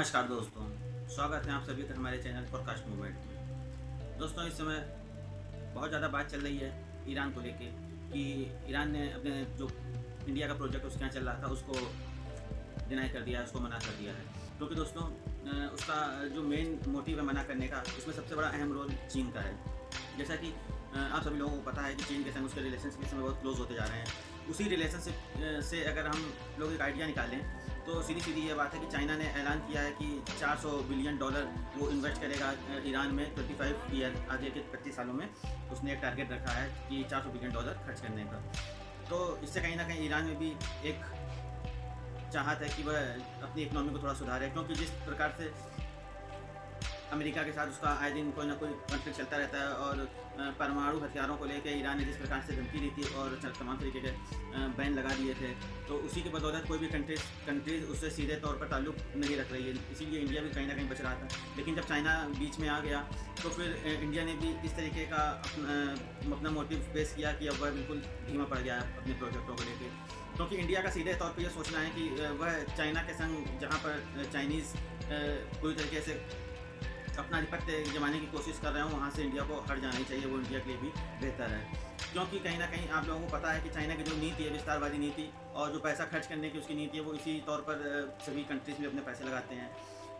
नमस्कार दोस्तों, स्वागत है आप सभी का हमारे चैनल पॉडकास्ट मूवमेंट में। दोस्तों, इस समय बहुत ज़्यादा बात चल रही है ईरान को लेके कि ईरान ने अपने जो इंडिया का प्रोजेक्ट उसके यहाँ चल रहा था उसको डिनाई कर दिया है, उसको मना कर दिया है। क्योंकि दोस्तों उसका जो मेन मोटिव है मना करने का, उसमें सबसे बड़ा अहम रोल चीन का है। जैसा कि आप सभी लोगों को पता है कि चीन के संग उसके रिलेशनशिप इस समय बहुत क्लोज होते जा रहे हैं। उसी रिलेशनशिप से अगर हम लोग एक आइडिया निकालें तो सीधी सीधी ये बात है कि चाइना ने ऐलान किया है कि $400 बिलियन वो इन्वेस्ट करेगा ईरान में 25 ईयर, आगे के 25 सालों में उसने एक टारगेट रखा है कि $400 बिलियन खर्च करने का। तो इससे कहीं ना कहीं ईरान में भी एक चाहत है कि वह अपनी इकोनॉमी को थोड़ा सुधारे, क्योंकि जिस प्रकार से अमेरिका के साथ उसका आए दिन कोई ना कोई कॉन्फ्लिक्ट चलता रहता है और परमाणु हथियारों को लेकर ईरान ने जिस प्रकार से धमकी दी थी और तमाम तरीके के बैन लगा दिए थे, तो उसी की बदौलत कोई भी कंट्रीज उससे सीधे तौर पर ताल्लुक नहीं रख रही है। इसीलिए इंडिया भी कहीं ना कहीं बच रहा था। लेकिन जब चाइना बीच में आ गया तो फिर इंडिया ने भी इस तरीके का अपना मोटिव पेश किया कि अब वह बिल्कुल धीमा पड़ गया अपने प्रोजेक्टों को लेकर। क्योंकि इंडिया का सीधे तौर पर यह सोचना है कि वह चाइना के संग जहाँ पर चाइनीज़ पूरी तरीके से अपना आधिपत्य जमाने की कोशिश कर रहे हो, वहाँ से इंडिया को हट जाना ही चाहिए। वो इंडिया के लिए भी बेहतर है, क्योंकि कहीं ना कहीं आप लोगों को पता है कि चाइना की जो नीति है, विस्तारवादी नीति, और जो पैसा खर्च करने की उसकी नीति है, वो इसी तौर पर सभी कंट्रीज़ में अपने पैसे लगाते हैं।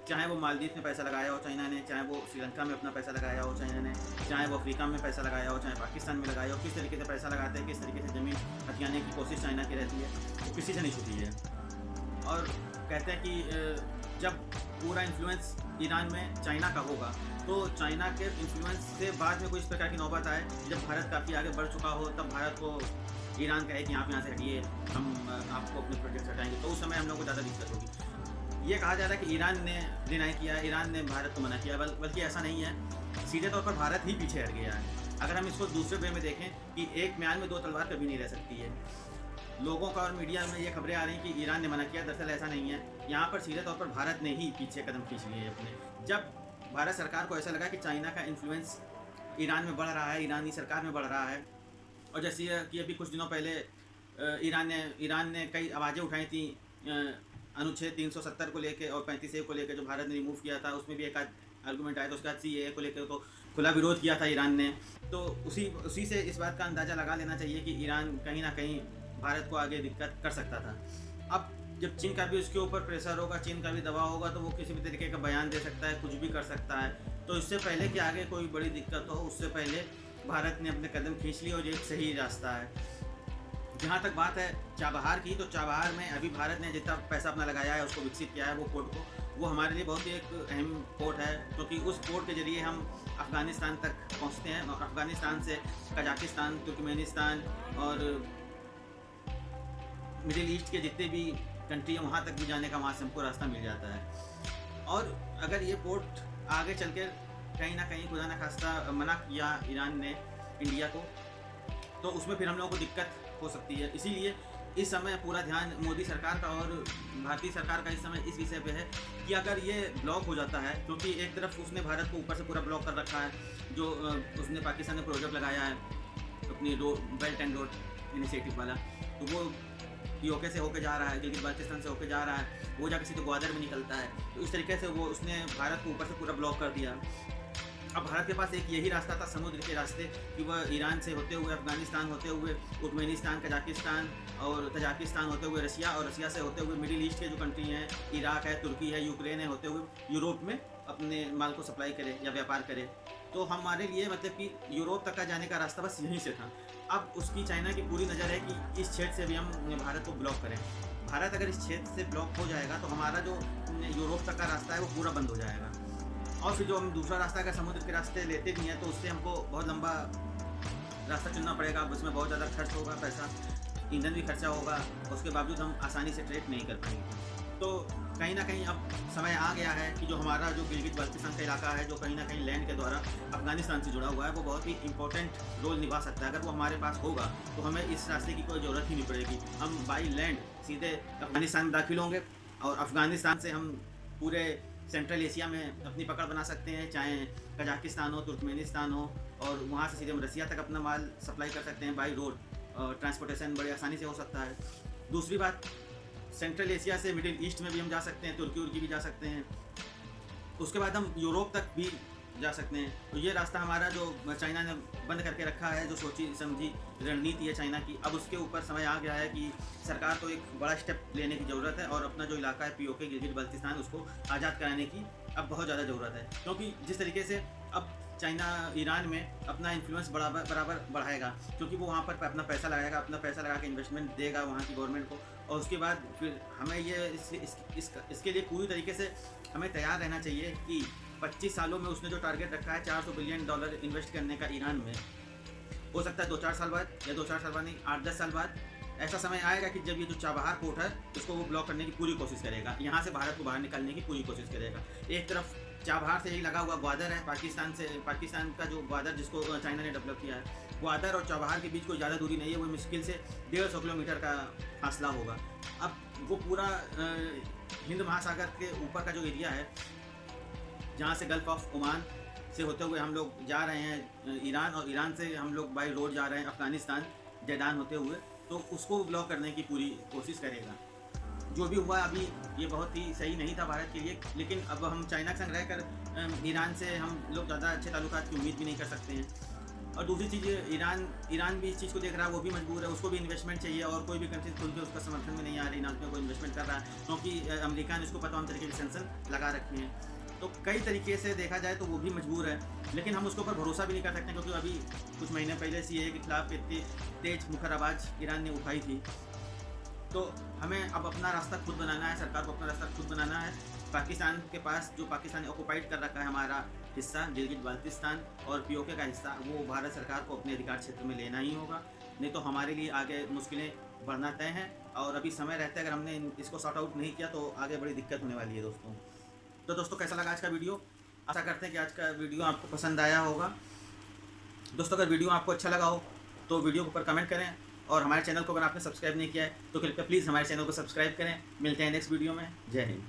चाहे वो मालदीव में पैसा लगाया हो चाइना ने, चाहे वो श्रीलंका में अपना पैसा लगाया हो चाइना ने, चाहे वो अफ्रीका में पैसा लगाया हो, चाहे पाकिस्तान में लगाया हो, किस तरीके से पैसा लगाते हैं, किस तरीके से ज़मीन हथियाने की कोशिश चाइना की रहती है, वो किसी से नहीं छूटी है। और कहते हैं कि जब पूरा इन्फ्लुएंस ईरान में चाइना का होगा तो चाइना के इन्फ्लुएंस से बाद में कोई इस प्रकार की नौबत आए जब भारत काफ़ी आगे बढ़ चुका हो, तब भारत को ईरान कहे कि आप यहाँ से हटिए, हम आपको अपने प्रोजेक्ट हटाएंगे, तो उस समय हम लोग को ज़्यादा दिक्कत होगी। ये कहा जा रहा है कि ईरान ने डिनाई किया, ईरान ने भारत को मना किया, बल्कि ऐसा नहीं है। सीधे तौर पर भारत ही पीछे हट गया है। अगर हम इसको दूसरे वे में देखें कि एक म्यान में दो तलवार कभी नहीं रह सकती है। लोगों का और मीडिया में ये खबरें आ रही हैं कि ईरान ने मना किया, दरअसल ऐसा नहीं है। यहाँ पर सीधे तौर पर भारत ने ही पीछे कदम खींच लिए हैं अपने। जब भारत सरकार को ऐसा लगा कि चाइना का इन्फ्लुएंस ईरान में बढ़ रहा है, ईरानी सरकार में बढ़ रहा है, और जैसे कि अभी कुछ दिनों पहले ईरान ने कई आवाज़ें उठाई थी अनुच्छेद 370 को लेकर और 35A को लेकर, जो भारत ने रिमूव किया था, उसमें भी एक आर्गूमेंट आया था। उसके बाद CAA को लेकर तो खुला विरोध किया था ईरान ने। तो उसी से इस बात का अंदाज़ा लगा लेना चाहिए कि ईरान कहीं ना कहीं भारत को आगे दिक्कत कर सकता था। अब जब चीन का भी उसके ऊपर प्रेशर होगा, चीन का भी दबाव होगा, तो वो किसी भी तरीके का बयान दे सकता है, कुछ भी कर सकता है। तो इससे पहले कि आगे कोई बड़ी दिक्कत हो, उससे पहले भारत ने अपने कदम खींच लिए और ये एक सही रास्ता है। जहाँ तक बात है चाबहार की, तो चाबहार में अभी भारत ने जितना पैसा अपना लगाया है, उसको विकसित किया है, वो पोर्ट को, वो हमारे लिए बहुत ही एक अहम पोर्ट है, क्योंकि उस पोर्ट के जरिए हम अफ़गानिस्तान तक पहुँचते हैं और अफ़गानिस्तान से कजाकिस्तान, तुर्कमेनिस्तान और मिडिल ईस्ट के जितने भी कंट्री हैं वहाँ तक भी जाने का वहाँ से हमको रास्ता मिल जाता है। और अगर ये पोर्ट आगे चल कर कहीं ना कहीं खुदा न खास्ता मना किया ईरान ने इंडिया को, तो उसमें फिर हम लोगों को दिक्कत हो सकती है। इसीलिए इस समय पूरा ध्यान मोदी सरकार का और भारतीय सरकार का इस समय इस विषय पे है कि अगर ये ब्लॉक हो जाता है, क्योंकि एक तरफ उसने भारत को ऊपर से पूरा ब्लॉक कर रखा है, जो उसने पाकिस्तान ने प्रोजेक्ट लगाया है अपनी बेल्ट एंड रोड इनिशिएटिव वाला, तो वो यूके से होकर जा रहा है, गिलगित बाल्टिस्तान से होकर जा रहा है, वो जाकर सीधे ग्वादर में निकलता है। तो इस तरीके से वो उसने भारत को ऊपर से पूरा ब्लॉक कर दिया। अब भारत के पास एक यही रास्ता था समुद्र के रास्ते कि वह ईरान से होते हुए अफगानिस्तान होते हुए तुर्कमेनिस्तान, कजाकिस्तान और तजाकिस्तान होते हुए रसिया, और रसिया से होते हुए मिडिल ईस्ट के जो कंट्री हैं, इराक है, तुर्की है, यूक्रेन है, होते हुए यूरोप में अपने माल को सप्लाई करे या व्यापार करे। तो हमारे लिए मतलब कि यूरोप तक का जाने का रास्ता बस यहीं से था। अब उसकी चाइना की पूरी नज़र है कि इस क्षेत्र से भी हम भारत को ब्लॉक करें। भारत अगर इस क्षेत्र से ब्लॉक हो जाएगा तो हमारा जो यूरोप तक का रास्ता है वो पूरा बंद हो जाएगा। और फिर जो हम दूसरा रास्ता अगर समुद्र के रास्ते लेते भी हैं तो उससे हमको बहुत लंबा रास्ता चुनना पड़ेगा। अब उसमें बहुत ज़्यादा खर्च होगा, पैसा, ईंधन भी खर्चा होगा, उसके बावजूद हम आसानी से ट्रेड नहीं कर पाएंगे। तो कहीं ना कहीं अब समय आ गया है कि जो हमारा जो गिलगित बाल्टिस्तान का इलाका है, जो कहीं ना कहीं लैंड के द्वारा अफगानिस्तान से जुड़ा हुआ है, वो बहुत ही इंपॉर्टेंट रोल निभा सकता है। अगर वो हमारे पास होगा तो हमें इस रास्ते की कोई ज़रूरत ही नहीं पड़ेगी। हम बाई लैंड सीधे अफगानिस्तान में दाखिल होंगे और अफगानिस्तान से हम पूरे सेंट्रल एशिया में अपनी पकड़ बना सकते हैं, चाहे कजाकिस्तान हो, तुर्कमेनिस्तान हो, और वहाँ से सीधे हम रसिया तक अपना माल सप्लाई कर सकते हैं बाई रोड। ट्रांसपोर्टेशन बड़ी आसानी से हो सकता है। दूसरी बात, सेंट्रल एशिया से मिडिल ईस्ट में भी हम जा सकते हैं, तुर्की उर्की भी जा सकते हैं, उसके बाद हम यूरोप तक भी जा सकते हैं। तो ये रास्ता हमारा जो चाइना ने बंद करके रखा है, जो सोची समझी रणनीति है चाइना की, अब उसके ऊपर समय आ गया है कि सरकार को एक बड़ा स्टेप लेने की ज़रूरत है और अपना जो इलाका है पीओके गिलगित बल्तिस्तान उसको आज़ाद कराने की अब बहुत ज़्यादा ज़रूरत है। क्योंकि जिस तरीके से अब चाइना ईरान में अपना इन्फ्लुएंस बराबर बढ़ाएगा, क्योंकि वो वहाँ पर अपना पैसा लगाएगा, अपना पैसा लगा के इन्वेस्टमेंट देगा वहाँ की गवर्नमेंट को, और उसके बाद फिर हमें ये इसके लिए पूरी तरीके से हमें तैयार रहना चाहिए कि 25 सालों में उसने जो टारगेट रखा है $400 बिलियन इन्वेस्ट करने का ईरान में, हो सकता है 2-4 साल बाद, या 2-4 साल बाद नहीं 8-10 साल बाद ऐसा समय आएगा कि जब ये जो चाबहार पोर्ट है उसको वो ब्लॉक करने की पूरी कोशिश करेगा, यहाँ से भारत को बाहर निकालने की पूरी कोशिश करेगा। एक तरफ चाबहार से ही लगा हुआ ग्वादर है, पाकिस्तान का जो ग्वादर जिसको चाइना ने डेवलप किया है, ग्वादर और चाबहार के बीच कोई ज़्यादा दूरी नहीं है, वो मुश्किल से 150 किलोमीटर का फासला होगा। अब वो पूरा हिंद महासागर के ऊपर का जो एरिया है, जहाँ से गल्फ ऑफ ओमान से होते हुए हम लोग जा रहे हैं ईरान, और ईरान से हम लोग बाई रोड जा रहे हैं अफ़गानिस्तान जैदान होते हुए, तो उसको ब्लॉक करने की पूरी कोशिश करेगा। जो भी हुआ अभी ये बहुत ही सही नहीं था भारत के लिए, लेकिन अब हम चाइना के संग रहकर ईरान से हम लोग ज़्यादा अच्छे ताल्लुकात की उम्मीद भी नहीं कर सकते हैं। और दूसरी चीज़ ईरान भी इस चीज़ को देख रहा है, वो भी मजबूर है, उसको भी इन्वेस्टमेंट चाहिए, और कोई भी कंट्री खुल के उसका समर्थन में नहीं आ रही, ना उसमें कोई इन्वेस्टमेंट कर रहा है, क्योंकि अमेरिका ने उसको तमाम तरीके के सैंक्शन लगा रखे हैं। तो कई तरीके से देखा जाए तो वो भी मजबूर है, लेकिन हम उसके ऊपर भरोसा भी नहीं कर सकते, क्योंकि अभी कुछ महीने पहले सीएए के खिलाफ इतनी तेज मुखर आवाज़ ईरान ने उठाई थी। तो हमें अब अपना रास्ता खुद बनाना है, सरकार को अपना रास्ता खुद बनाना है। पाकिस्तान के पास जो पाकिस्तान ने ऑक्युपाइड कर रखा है हमारा हिस्सा गिलगित बाल्तिस्तान और पीओके का हिस्सा, वो भारत सरकार को अपने अधिकार क्षेत्र में लेना ही होगा, नहीं तो हमारे लिए आगे मुश्किलें बढ़ना तय हैं। और अभी समय रहते अगर हमने इसको सॉर्ट आउट नहीं किया तो आगे बड़ी दिक्कत होने वाली है दोस्तों। तो दोस्तों कैसा लगा आज का वीडियो? आशा करते हैं कि आज का वीडियो आपको पसंद आया होगा। दोस्तों अगर वीडियो आपको अच्छा लगा हो तो वीडियो के ऊपर कमेंट करें, और हमारे चैनल को अगर आपने सब्सक्राइब नहीं किया है तो कृपया प्लीज़ हमारे चैनल को सब्सक्राइब करें। मिलते हैं नेक्स्ट वीडियो में। जय हिंद।